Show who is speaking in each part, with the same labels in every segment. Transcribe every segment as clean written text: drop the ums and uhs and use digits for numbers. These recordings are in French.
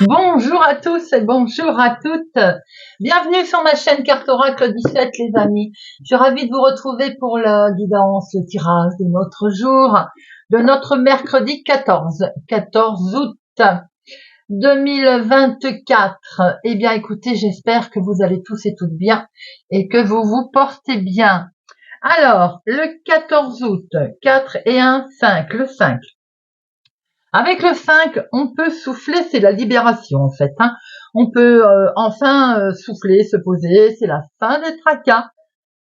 Speaker 1: Bonjour à tous et bonjour à toutes. Bienvenue sur ma chaîne Carte Oracle 17 les amis. Je suis ravie de vous retrouver pour la guidance, le tirage de notre jour, de notre mercredi 14 août 2024. Eh bien écoutez, j'espère que vous allez tous et toutes bien et que vous vous portez bien. Alors, le 14 août, 4 et 1, 5, le 5. Avec le 5, on peut souffler, c'est la libération en fait. On peut enfin souffler, se poser, c'est la fin des tracas,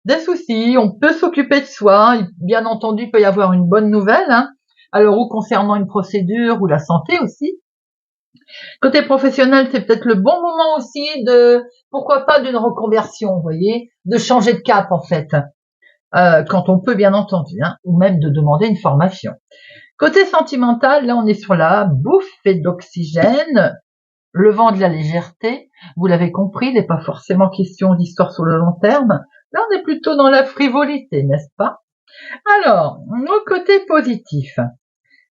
Speaker 1: des soucis, on peut s'occuper de soi. Bien entendu, il peut y avoir une bonne nouvelle, alors ou concernant une procédure ou la santé aussi. Côté professionnel, c'est peut-être le bon moment aussi de, pourquoi pas d'une reconversion, vous voyez, de changer de cap en fait, quand on peut bien entendu, ou même de demander une formation. Côté sentimental, là on est sur la bouffée d'oxygène, le vent de la légèreté. Vous l'avez compris, il n'est pas forcément question d'histoire sur le long terme. Là on est plutôt dans la frivolité, n'est-ce pas? Alors, au côté positif,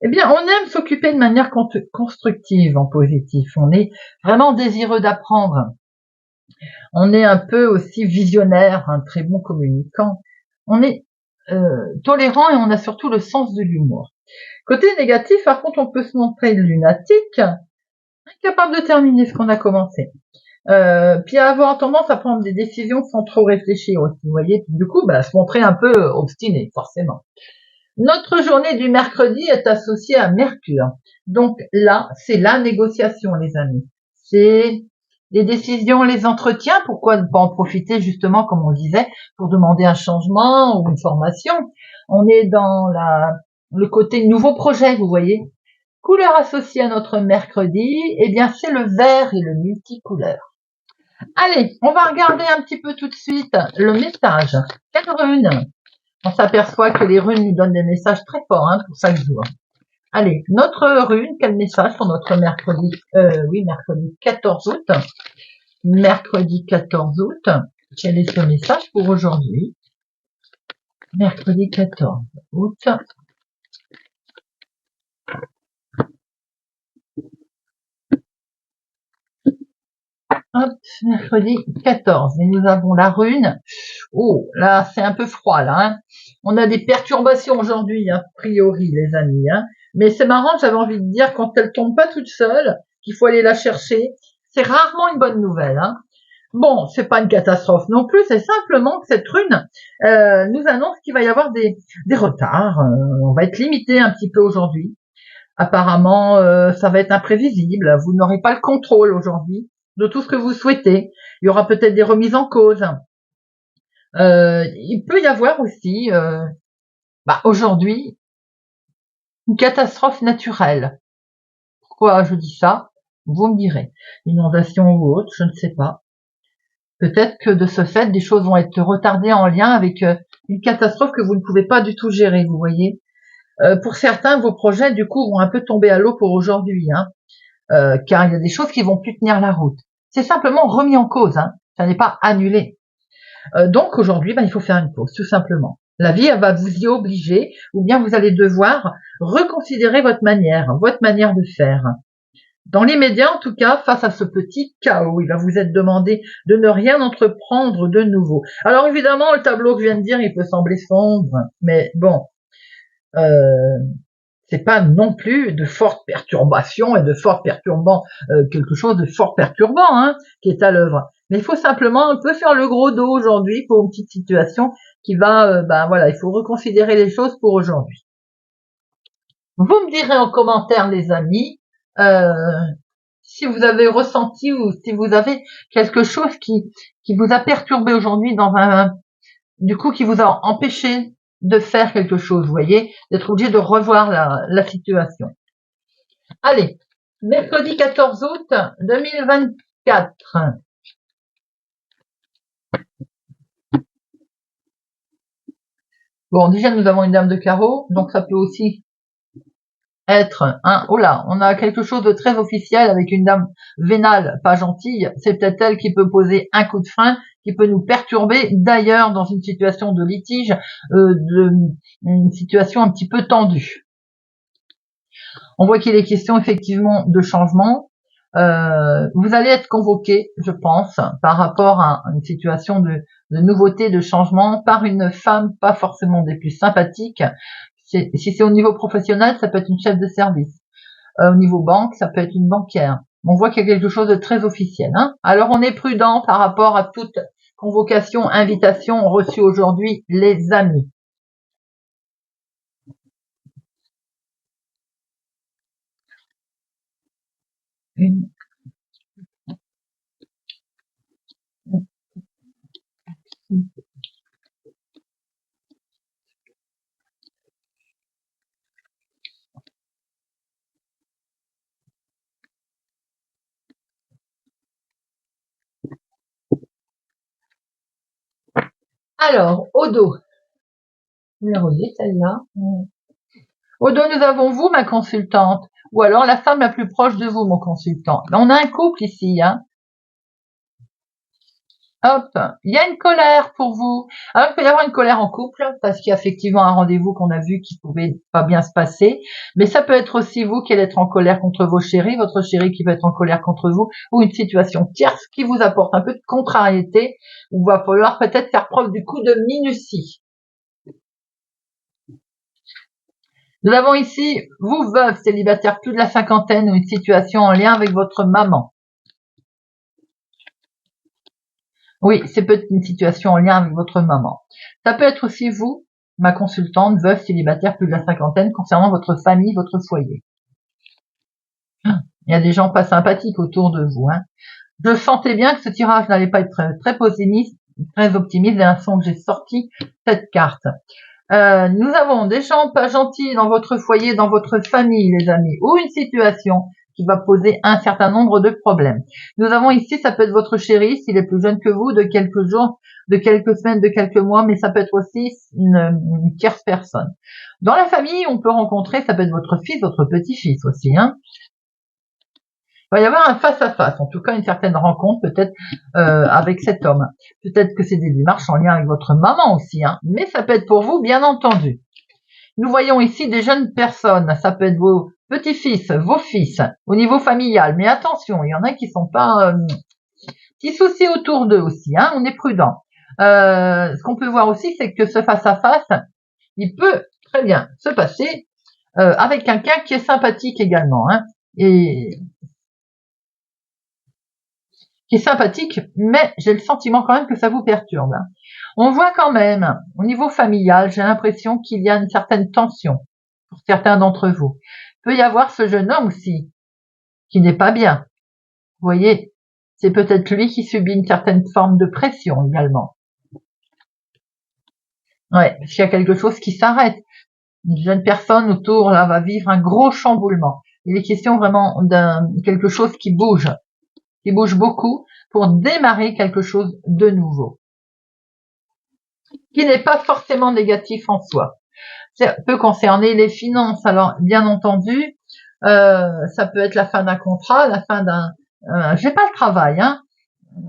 Speaker 1: eh bien on aime s'occuper de manière constructive en positif. On est vraiment désireux d'apprendre. On est un peu aussi visionnaire, un très bon communicant. On est tolérant et on a surtout le sens de l'humour. Côté négatif, par contre, on peut se montrer lunatique, incapable de terminer ce qu'on a commencé. Puis avoir tendance à prendre des décisions sans trop réfléchir aussi, vous voyez. Du coup, se montrer un peu obstiné, forcément. Notre journée du mercredi est associée à Mercure. Donc là, c'est la négociation, les amis. C'est les décisions, les entretiens. Pourquoi ne pas en profiter, justement, comme on disait, pour demander un changement ou une formation. On est dans le côté nouveau projet, vous voyez. Couleur associée à notre mercredi, eh bien, c'est le vert et le multicouleur. Allez, on va regarder un petit peu tout de suite le message. Quelle rune? On s'aperçoit que les runes nous donnent des messages très forts pour chaque jour. Allez, notre rune, quel message pour notre mercredi? Mercredi 14 août. Mercredi 14 août. Quel est ce message pour aujourd'hui? Mercredi 14 août. Hop, mercredi 14. Et nous avons la rune. Oh, là, c'est un peu froid, là. On a des perturbations aujourd'hui, a priori, les amis. Mais c'est marrant, j'avais envie de dire, quand elle tombe pas toute seule, qu'il faut aller la chercher, c'est rarement une bonne nouvelle. Bon, c'est pas une catastrophe non plus, c'est simplement que cette rune nous annonce qu'il va y avoir des retards. On va être limité un petit peu aujourd'hui. Apparemment, ça va être imprévisible. Vous n'aurez pas le contrôle aujourd'hui de tout ce que vous souhaitez. Il y aura peut-être des remises en cause. Il peut y avoir aussi, aujourd'hui, une catastrophe naturelle. Pourquoi je dis ça? Vous me direz. Inondation ou autre, je ne sais pas. Peut-être que de ce fait, des choses vont être retardées en lien avec une catastrophe que vous ne pouvez pas du tout gérer, vous voyez. Pour certains, vos projets, du coup, vont un peu tomber à l'eau pour aujourd'hui, car il y a des choses qui vont plus tenir la route. C'est simplement remis en cause, ça n'est pas annulé. Donc aujourd'hui, il faut faire une pause, tout simplement. La vie, elle va vous y obliger, ou bien vous allez devoir reconsidérer votre manière de faire. Dans l'immédiat, en tout cas, face à ce petit chaos, il va vous être demandé de ne rien entreprendre de nouveau. Alors évidemment, le tableau que je viens de dire, il peut sembler sombre, mais bon, c'est pas non plus de fortes perturbations et de fort perturbant, quelque chose de fort perturbant qui est à l'œuvre. Mais il faut simplement un peu faire le gros dos aujourd'hui pour une petite situation qui va, il faut reconsidérer les choses pour aujourd'hui. Vous me direz en commentaire, les amis, si vous avez ressenti ou si vous avez quelque chose qui vous a perturbé aujourd'hui du coup qui vous a empêché de faire quelque chose, vous voyez, d'être obligé de revoir la situation. Allez, mercredi 14 août 2024. Bon, déjà nous avons une dame de carreau, donc ça peut aussi être oh là, on a quelque chose de très officiel avec une dame vénale, pas gentille. C'est peut-être elle qui peut poser un coup de frein, qui peut nous perturber. D'ailleurs, dans une situation de litige, une situation un petit peu tendue. On voit qu'il est question effectivement de changement. Vous allez être convoqué, je pense, par rapport à une situation de nouveauté, de changement, par une femme pas forcément des plus sympathiques. Si c'est au niveau professionnel, ça peut être une chef de service. Au niveau banque, ça peut être une banquière. On voit qu'il y a quelque chose de très officiel. Hein. Alors on est prudent par rapport à toute convocation, invitation reçue aujourd'hui, les amis. Une. Alors, au dos. Vous la reliez celle-là. Au dos, nous avons vous, ma consultante, ou alors la femme la plus proche de vous, mon consultant. Là, on a un couple ici, hein. Hop, il y a une colère pour vous. Alors, il peut y avoir une colère en couple, parce qu'il y a effectivement un rendez-vous qu'on a vu qui pouvait pas bien se passer. Mais ça peut être aussi vous qui allez être en colère contre vos chéris, votre chéri qui va être en colère contre vous, ou une situation tierce qui vous apporte un peu de contrariété, où il va falloir peut-être faire preuve du coup de minutie. Nous avons ici, vous, veuve, célibataire, plus de la cinquantaine, ou une situation en lien avec votre maman. Oui, c'est peut-être une situation en lien avec votre maman. Ça peut être aussi vous, ma consultante, veuve, célibataire, plus de la cinquantaine, concernant votre famille, votre foyer. Il y a des gens pas sympathiques autour de vous. Hein. Je sentais bien que ce tirage n'allait pas être très optimiste, dès l'instant que j'ai sorti cette carte. Nous avons des gens pas gentils dans votre foyer, dans votre famille, les amis, ou une situation qui va poser un certain nombre de problèmes. Nous avons ici, ça peut être votre chéri, s'il est plus jeune que vous, de quelques jours, de quelques semaines, de quelques mois, mais ça peut être aussi une tierce personne. Dans la famille, on peut rencontrer, ça peut être votre fils, votre petit-fils aussi, hein. Il va y avoir un face-à-face, en tout cas une certaine rencontre peut-être avec cet homme. Peut-être que c'est des démarches en lien avec votre maman aussi, hein, mais ça peut être pour vous, bien entendu. Nous voyons ici des jeunes personnes, ça peut être vos petits-fils, vos fils, au niveau familial, mais attention, il y en a qui sont pas petits soucis autour d'eux aussi, hein, on est prudent. Ce qu'on peut voir aussi, c'est que ce face-à-face, il peut très bien se passer avec quelqu'un qui est sympathique également, hein, et qui est sympathique, mais j'ai le sentiment quand même que ça vous perturbe. Hein. On voit quand même, au niveau familial, j'ai l'impression qu'il y a une certaine tension pour certains d'entre vous. Il peut y avoir ce jeune homme aussi, qui n'est pas bien. Vous voyez, c'est peut-être lui qui subit une certaine forme de pression également. Ouais, parce qu'il y a quelque chose qui s'arrête. Une jeune personne autour, là, va vivre un gros chamboulement. Il est question vraiment d'un quelque chose qui bouge beaucoup pour démarrer quelque chose de nouveau, qui n'est pas forcément négatif en soi. Ça peut concerner les finances. Alors, bien entendu, ça peut être la fin d'un contrat, la fin d'un... j'ai pas le travail, hein.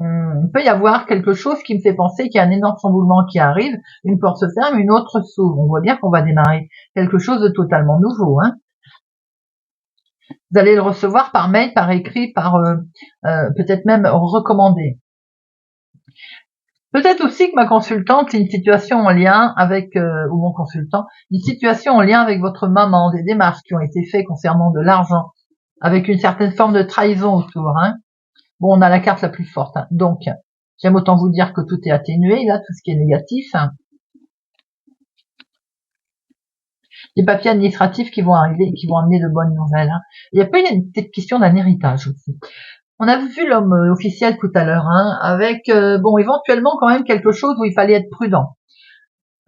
Speaker 1: Il peut y avoir quelque chose qui me fait penser qu'il y a un énorme chamboulement qui arrive, une porte se ferme, une autre s'ouvre. On voit bien qu'on va démarrer quelque chose de totalement nouveau, hein. Vous allez le recevoir par mail, par écrit, par peut-être même recommandé. Peut-être aussi que ma consultante, une situation en lien avec, ou mon consultant, une situation en lien avec votre maman, des démarches qui ont été faites concernant de l'argent, avec une certaine forme de trahison autour. Hein. Bon, on a la carte la plus forte. Hein. Donc, j'aime autant vous dire que tout est atténué, là, tout ce qui est négatif. Hein. Les papiers administratifs qui vont arriver, qui vont amener de bonnes nouvelles. Hein. Il y a pas une petite question d'un héritage aussi. On a vu l'homme officiel tout à l'heure, hein, avec bon éventuellement quand même quelque chose où il fallait être prudent.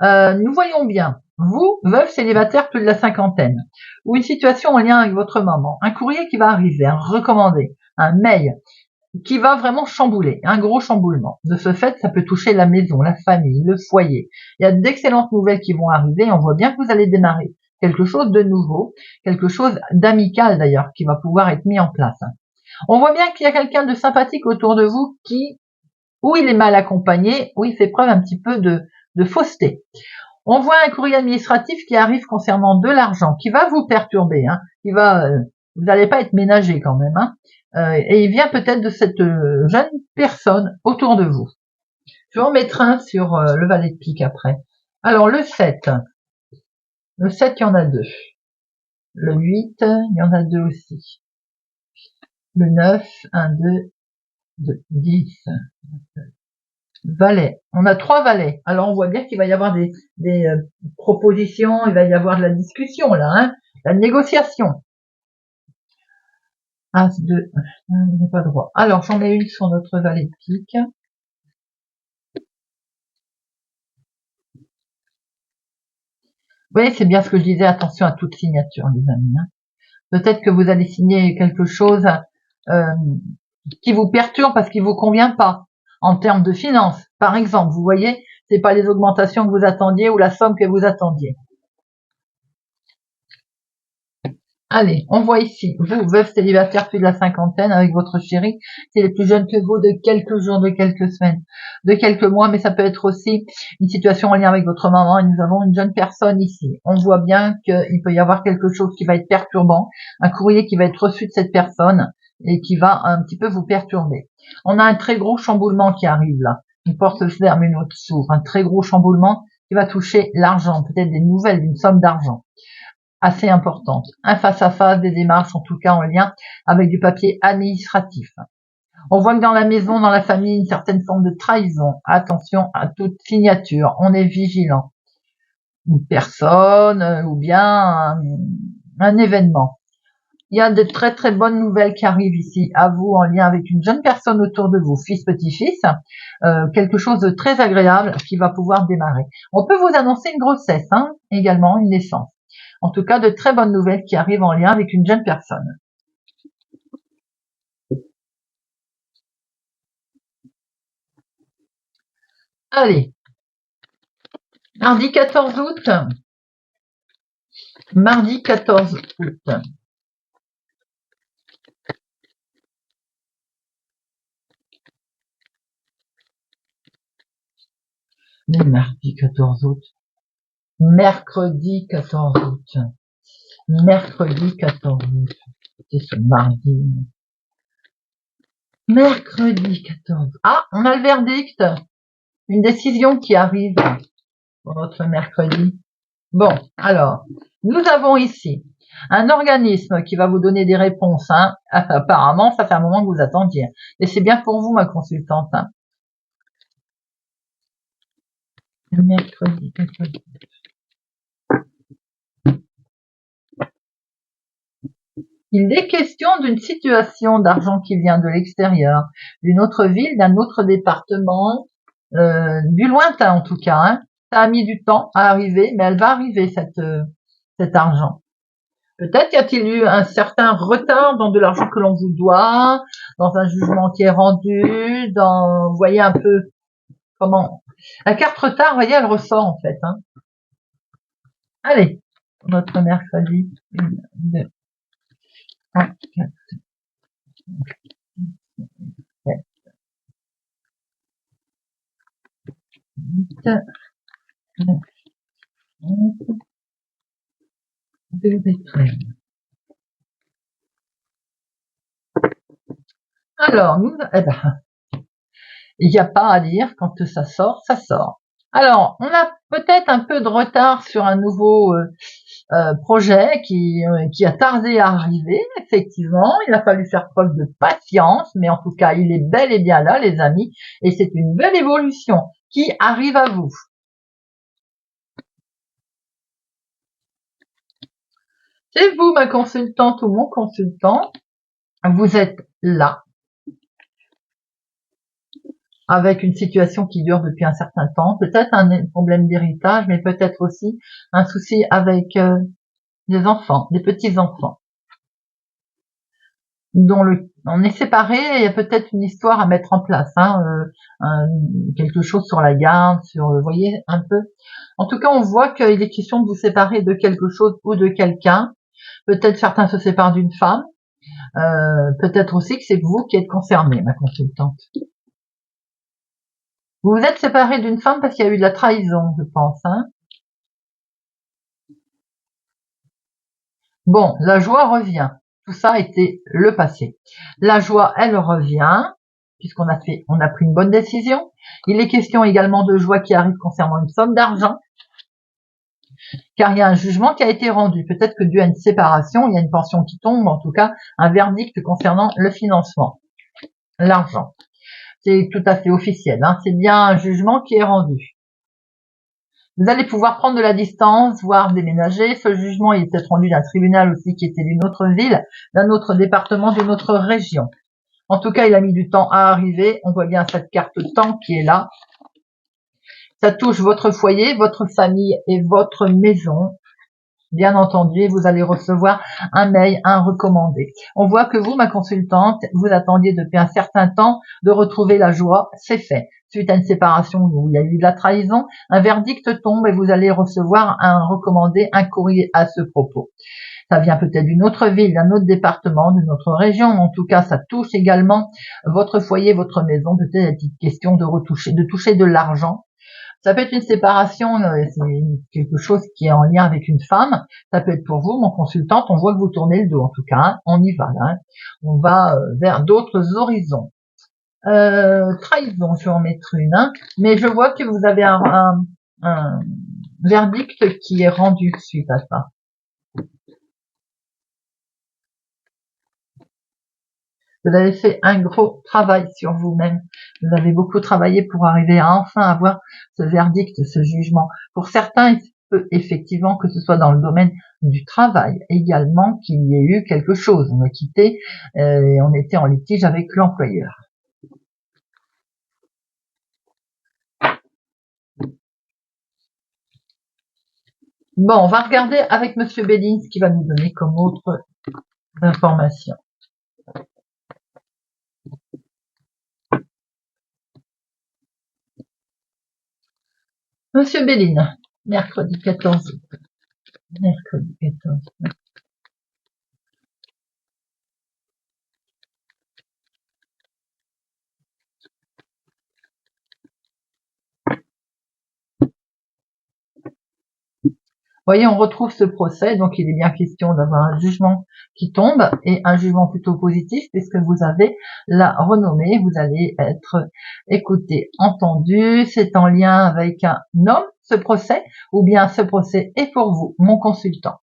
Speaker 1: Nous voyons bien, vous, veuve célibataire plus de la cinquantaine, ou une situation en lien avec votre maman, un courrier qui va arriver, un recommandé, un mail qui va vraiment chambouler, un gros chamboulement. De ce fait, ça peut toucher la maison, la famille, le foyer. Il y a d'excellentes nouvelles qui vont arriver, on voit bien que vous allez démarrer quelque chose de nouveau, quelque chose d'amical d'ailleurs, qui va pouvoir être mis en place. On voit bien qu'il y a quelqu'un de sympathique autour de vous qui, ou il est mal accompagné, ou il fait preuve un petit peu de fausseté. On voit un courrier administratif qui arrive concernant de l'argent, qui va vous perturber, hein, qui va vous n'allez pas être ménagé quand même, hein. Et il vient peut-être de cette jeune personne autour de vous. Je vais en mettre un sur le valet de pique après. Alors le 7. Le 7, il y en a 2. Le 8, il y en a 2 aussi. Le 9, 1, 2, 2, 10. Valet. On a 3 valets. Alors on voit bien qu'il va y avoir des propositions, il va y avoir de la discussion là, hein, la négociation. As 2, il n'est pas droit. Alors j'en ai une sur notre valet de pique. Oui, c'est bien ce que je disais, attention à toute signature, les amis. Hein. Peut-être que vous allez signer quelque chose qui vous perturbe parce qu'il vous convient pas en termes de finances. Par exemple, vous voyez, c'est pas les augmentations que vous attendiez ou la somme que vous attendiez. Allez, on voit ici, vous, veuve célibataire plus de la cinquantaine avec votre chéri, c'est les plus jeunes que vous de quelques jours, de quelques semaines, de quelques mois, mais ça peut être aussi une situation en lien avec votre maman, et nous avons une jeune personne ici. On voit bien qu'il peut y avoir quelque chose qui va être perturbant, un courrier qui va être reçu de cette personne, et qui va un petit peu vous perturber. On a un très gros chamboulement qui arrive là. Une porte se ferme, une autre s'ouvre. Un très gros chamboulement qui va toucher l'argent, peut-être des nouvelles, d'une somme d'argent assez importante. Un face-à-face, des démarches, en tout cas en lien avec du papier administratif. On voit que dans la maison, dans la famille, une certaine forme de trahison. Attention à toute signature, on est vigilant. Une personne ou bien un événement. Il y a de très très bonnes nouvelles qui arrivent ici à vous en lien avec une jeune personne autour de vous, fils, petit-fils, quelque chose de très agréable qui va pouvoir démarrer. On peut vous annoncer une grossesse, hein, également une naissance. En tout cas, de très bonnes nouvelles qui arrivent en lien avec une jeune personne. Allez, mardi 14 août. Mardi 14 août. Le mardi 14 août. Mercredi 14 août. Mercredi 14 août. C'est ce mardi. Mercredi 14. Ah, on a le verdict. Une décision qui arrive pour notre mercredi. Bon, alors, nous avons ici un organisme qui va vous donner des réponses. Hein. Apparemment, ça fait un moment que vous attendiez. Et c'est bien pour vous, ma consultante. Hein. Mercredi. Il est question d'une situation d'argent qui vient de l'extérieur, d'une autre ville, d'un autre département, du lointain en tout cas. Hein. Ça a mis du temps à arriver, mais elle va arriver cet argent. Peut-être y a-t-il eu un certain retard dans de l'argent que l'on vous doit, dans un jugement qui est rendu, vous voyez un peu comment. La carte retard, vous voyez, elle ressort en fait. Hein. Allez, notre mercredi, 1, 2, 3, 4, 7, 8, 9, 11, 12 et 13. Alors, il n'y a pas à dire, quand ça sort, ça sort. Alors, on a peut-être un peu de retard sur un nouveau projet qui a tardé à arriver, effectivement. Il a fallu faire preuve de patience, mais en tout cas, il est bel et bien là, les amis, et c'est une belle évolution qui arrive à vous. C'est vous, ma consultante ou mon consultant, vous êtes là, avec une situation qui dure depuis un certain temps, peut-être un problème d'héritage, mais peut-être aussi un souci avec des enfants, des petits-enfants, dont on est séparés, il y a peut-être une histoire à mettre en place, hein, quelque chose sur la garde, vous voyez, un peu. En tout cas, on voit qu'il est question de vous séparer de quelque chose ou de quelqu'un. Peut-être certains se séparent d'une femme, peut-être aussi que c'est vous qui êtes concerné, ma consultante. Vous vous êtes séparé d'une femme parce qu'il y a eu de la trahison, je pense. Hein. Bon, la joie revient. tout ça était le passé. La joie, elle revient, puisqu'on a pris une bonne décision. Il est question également de joie qui arrive concernant une somme d'argent, car il y a un jugement qui a été rendu. Peut-être que dû à une séparation, il y a une pension qui tombe, en tout cas un verdict concernant le financement, l'argent. C'est tout à fait officiel, hein. C'est bien un jugement qui est rendu. Vous allez pouvoir prendre de la distance, voire déménager. Ce jugement, il est peut-être rendu d'un tribunal aussi qui était d'une autre ville, d'un autre département, d'une autre région. En tout cas, il a mis du temps à arriver. On voit bien cette carte temps qui est là. Ça touche votre foyer, votre famille et votre maison. Bien entendu, vous allez recevoir un mail, un recommandé. On voit que vous, ma consultante, vous attendiez depuis un certain temps de retrouver la joie. C'est fait. Suite à une séparation où il y a eu de la trahison, un verdict tombe et vous allez recevoir un recommandé, un courrier à ce propos. Ça vient peut-être d'une autre ville, d'un autre département, d'une autre région. En tout cas, ça touche également votre foyer, votre maison. Peut-être une question de toucher de l'argent. Ça peut être une séparation, c'est quelque chose qui est en lien avec une femme. Ça peut être pour vous, mon consultante. On voit que vous tournez le dos, en tout cas. Hein, on y va, là. Hein. On va vers d'autres horizons. Trahison, je vais en mettre une. Hein, mais je vois que vous avez un verdict qui est rendu suite à ça. Vous avez fait un gros travail sur vous-même. Vous avez beaucoup travaillé pour arriver à enfin avoir ce verdict, ce jugement. Pour certains, il se peut effectivement que ce soit dans le domaine du travail également qu'il y ait eu quelque chose. On a quitté et on était en litige avec l'employeur. Bon, on va regarder avec Monsieur Bédine ce qu'il va nous donner comme autre information. Monsieur Béline, mercredi 14 août. Mercredi 14 août. Vous voyez, on retrouve ce procès, donc il est bien question d'avoir un jugement qui tombe et un jugement plutôt positif puisque vous avez la renommée, vous allez être écouté, entendu, c'est en lien avec un homme, ce procès, ou bien ce procès est pour vous, mon consultant.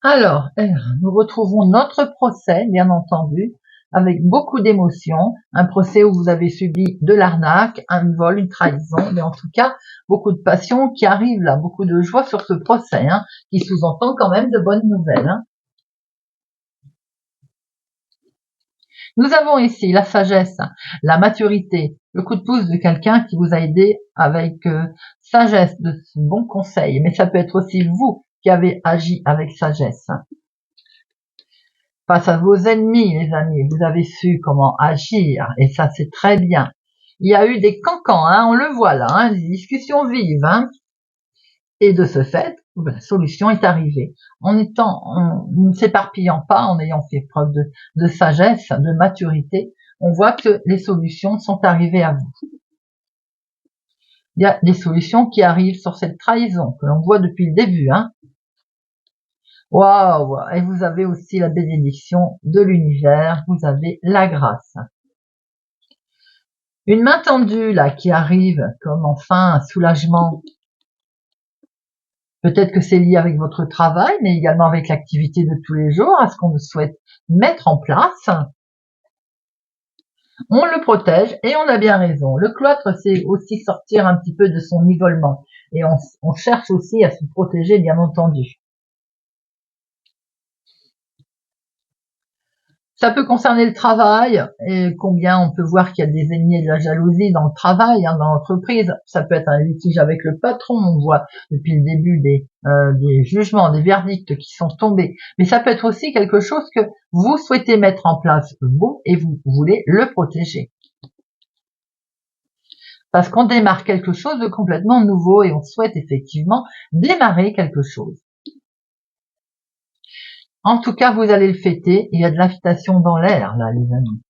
Speaker 1: Alors, nous retrouvons notre procès, bien entendu, avec beaucoup d'émotions, un procès où vous avez subi de l'arnaque, un vol, une trahison, mais en tout cas, beaucoup de passion qui arrive là, beaucoup de joie sur ce procès, hein, qui sous-entend quand même de bonnes nouvelles. Hein. Nous avons ici la sagesse, la maturité, le coup de pouce de quelqu'un qui vous a aidé avec sagesse, de bons conseils, mais ça peut être aussi vous qui avez agi avec sagesse. Face à vos ennemis, les amis, vous avez su comment agir, et ça c'est très bien. Il y a eu des cancans, hein, on le voit là, hein, des discussions vives, hein, et de ce fait, la solution est arrivée. En ne s'éparpillant pas, en ayant fait preuve de sagesse, de maturité, on voit que les solutions sont arrivées à vous. Il y a des solutions qui arrivent sur cette trahison que l'on voit depuis le début, hein. Waouh! Et vous avez aussi la bénédiction de l'univers, vous avez la grâce. Une main tendue là qui arrive comme enfin un soulagement. Peut-être que c'est lié avec votre travail, mais également avec l'activité de tous les jours, à ce qu'on souhaite mettre en place. On le protège et on a bien raison. Le cloître, c'est aussi sortir un petit peu de son isolement. Et on cherche aussi à se protéger, bien entendu. Ça peut concerner le travail, et combien on peut voir qu'il y a des ennemis et de la jalousie dans le travail, hein, dans l'entreprise. Ça peut être un litige avec le patron, on voit depuis le début des jugements, des verdicts qui sont tombés. Mais ça peut être aussi quelque chose que vous souhaitez mettre en place, vous, et vous voulez le protéger. Parce qu'on démarre quelque chose de complètement nouveau et on souhaite effectivement démarrer quelque chose. En tout cas, vous allez le fêter. Il y a de l'invitation dans l'air, là, les amis.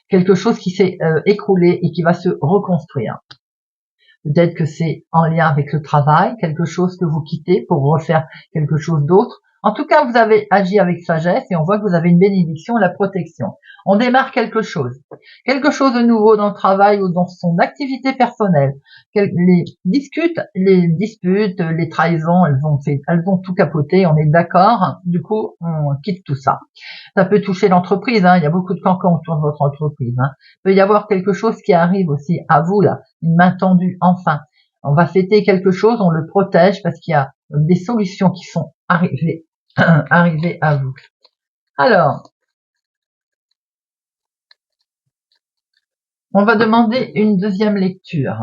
Speaker 1: Quelque chose qui s'est écroulé et qui va se reconstruire. Peut-être que c'est en lien avec le travail, quelque chose que vous quittez pour refaire quelque chose d'autre. En tout cas, vous avez agi avec sagesse et on voit que vous avez une bénédiction, la protection. On démarre quelque chose de nouveau dans le travail ou dans son activité personnelle. Les disputes, les trahisons, elles ont tout capoté, on est d'accord. Du coup, on quitte tout ça. Ça peut toucher l'entreprise, hein. Il y a beaucoup de cancans autour de votre entreprise, hein. Il peut y avoir quelque chose qui arrive aussi à vous, là, une main tendue, enfin. On va fêter quelque chose, on le protège parce qu'il y a des solutions qui sont arrivées à vous. Alors, on va demander une deuxième lecture.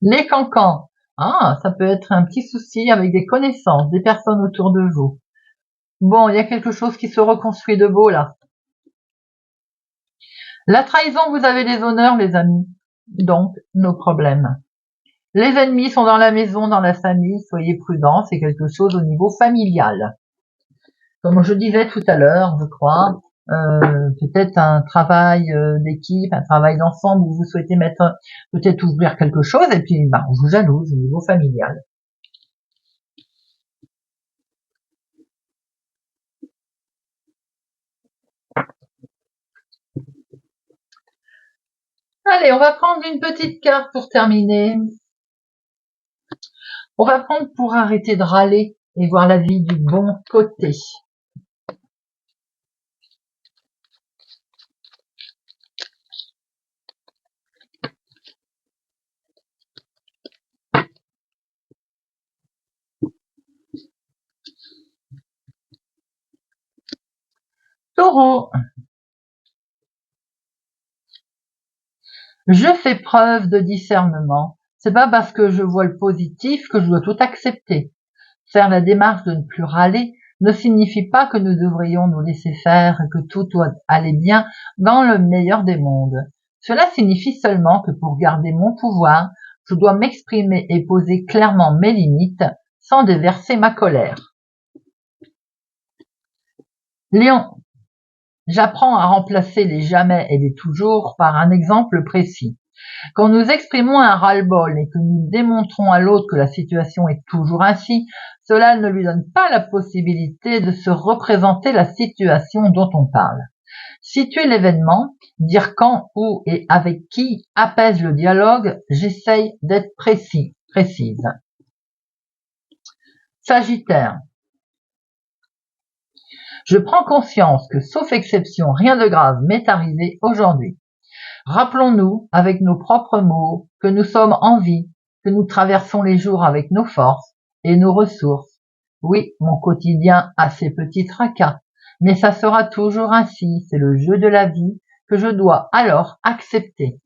Speaker 1: Les cancans. Ah, ça peut être un petit souci avec des connaissances, des personnes autour de vous. Bon, il y a quelque chose qui se reconstruit de beau, là. La trahison, vous avez les honneurs, les amis. Donc, nos problèmes. Les ennemis sont dans la maison, dans la famille. Soyez prudents, c'est quelque chose au niveau familial. Comme je disais tout à l'heure, je crois, peut-être un travail d'équipe, un travail d'ensemble où vous souhaitez peut-être ouvrir quelque chose et puis on vous jalouse au niveau familial. Allez, on va prendre une petite carte pour terminer. On va prendre pour arrêter de râler et voir la vie du bon côté. Taureau. Je fais preuve de discernement. C'est pas parce que je vois le positif que je dois tout accepter. Faire la démarche de ne plus râler ne signifie pas que nous devrions nous laisser faire et que tout doit aller bien dans le meilleur des mondes. Cela signifie seulement que pour garder mon pouvoir, je dois m'exprimer et poser clairement mes limites sans déverser ma colère. Lion. J'apprends à remplacer les jamais et les toujours par un exemple précis. Quand nous exprimons un ras-le-bol et que nous démontrons à l'autre que la situation est toujours ainsi, cela ne lui donne pas la possibilité de se représenter la situation dont on parle. Situer l'événement, dire quand, où et avec qui apaise le dialogue, j'essaye d'être précise. Sagittaire. Je prends conscience que, sauf exception, rien de grave m'est arrivé aujourd'hui. Rappelons-nous, avec nos propres mots, que nous sommes en vie, que nous traversons les jours avec nos forces et nos ressources. Oui, mon quotidien a ses petits tracas, mais ça sera toujours ainsi, c'est le jeu de la vie que je dois alors accepter.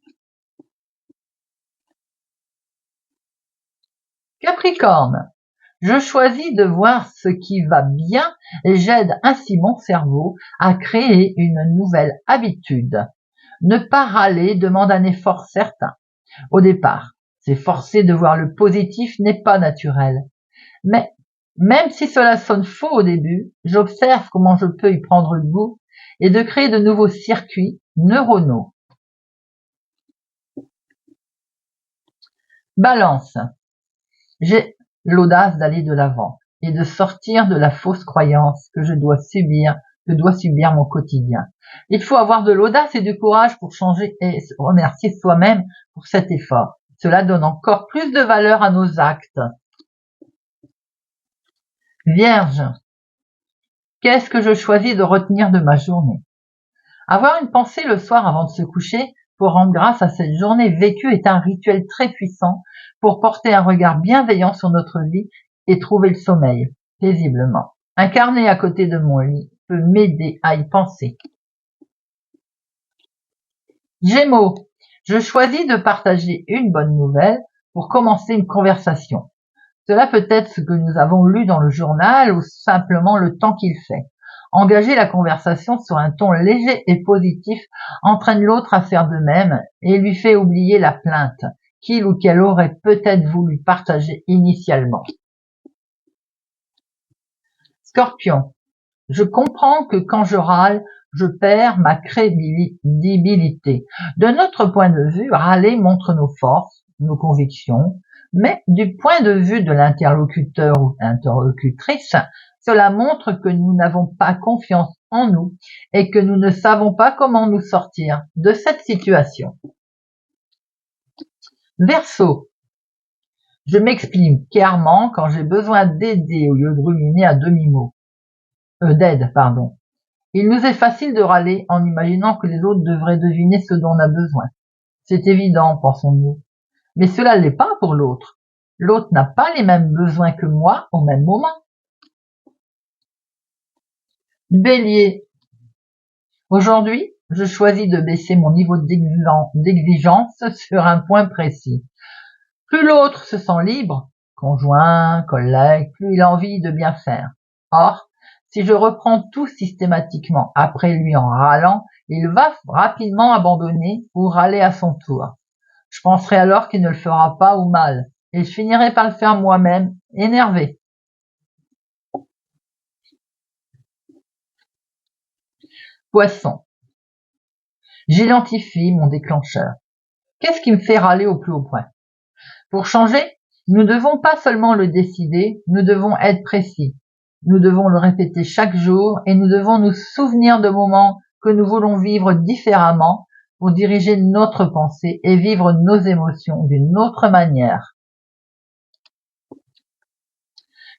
Speaker 1: Capricorne. Je choisis de voir ce qui va bien et j'aide ainsi mon cerveau à créer une nouvelle habitude. Ne pas râler demande un effort certain. Au départ, s'efforcer de voir le positif n'est pas naturel. Mais même si cela sonne faux au début, j'observe comment je peux y prendre goût et de créer de nouveaux circuits neuronaux. Balance. J'ai l'audace d'aller de l'avant et de sortir de la fausse croyance que doit subir mon quotidien. Il faut avoir de l'audace et du courage pour changer et se remercier soi-même pour cet effort. Cela donne encore plus de valeur à nos actes. Vierge. Qu'est-ce que je choisis de retenir de ma journée? Avoir une pensée le soir avant de se coucher pour rendre grâce à cette journée vécue est un rituel très puissant pour porter un regard bienveillant sur notre vie et trouver le sommeil paisiblement. Un carnet à côté de mon lit peut m'aider à y penser. Gémeaux, je choisis de partager une bonne nouvelle pour commencer une conversation. Cela peut être ce que nous avons lu dans le journal ou simplement le temps qu'il fait. Engager la conversation sur un ton léger et positif entraîne l'autre à faire de même et lui fait oublier la plainte qu'il ou qu'elle aurait peut-être voulu partager initialement. Scorpion, je comprends que quand je râle, je perds ma crédibilité. De notre point de vue, râler montre nos forces, nos convictions, mais du point de vue de l'interlocuteur ou interlocutrice, cela montre que nous n'avons pas confiance en nous et que nous ne savons pas comment nous sortir de cette situation. Verseau, je m'exprime clairement quand j'ai besoin d'aider au lieu de ruminer à demi-mot. D'aide. Il nous est facile de râler en imaginant que les autres devraient deviner ce dont on a besoin. C'est évident, pensons-nous. Mais cela ne l'est pas pour l'autre. L'autre n'a pas les mêmes besoins que moi au même moment. Bélier. Aujourd'hui, je choisis de baisser mon niveau d'exigence sur un point précis. Plus l'autre se sent libre, conjoint, collègue, plus il a envie de bien faire. Or, si je reprends tout systématiquement après lui en râlant, il va rapidement abandonner ou râler à son tour. Je penserai alors qu'il ne le fera pas ou mal, et je finirai par le faire moi-même, énervé. Poisson. J'identifie mon déclencheur. Qu'est-ce qui me fait râler au plus haut point? Pour changer, nous ne devons pas seulement le décider, nous devons être précis. Nous devons le répéter chaque jour et nous devons nous souvenir de moments que nous voulons vivre différemment pour diriger notre pensée et vivre nos émotions d'une autre manière.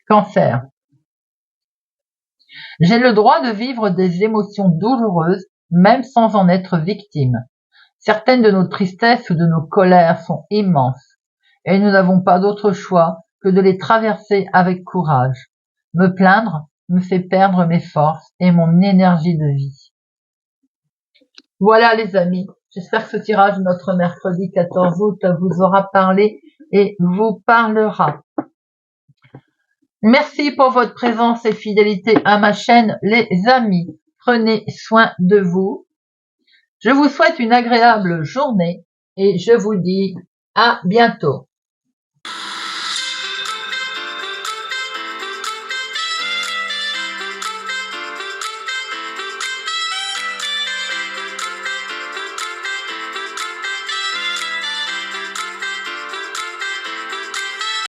Speaker 1: Cancer. J'ai le droit de vivre des émotions douloureuses, même sans en être victime. Certaines de nos tristesses ou de nos colères sont immenses, et nous n'avons pas d'autre choix que de les traverser avec courage. Me plaindre me fait perdre mes forces et mon énergie de vie. Voilà les amis, j'espère que ce tirage de notre mercredi 14 août vous aura parlé et vous parlera. Merci pour votre présence et fidélité à ma chaîne, les amis. Prenez soin de vous. Je vous souhaite une agréable journée et je vous dis à bientôt.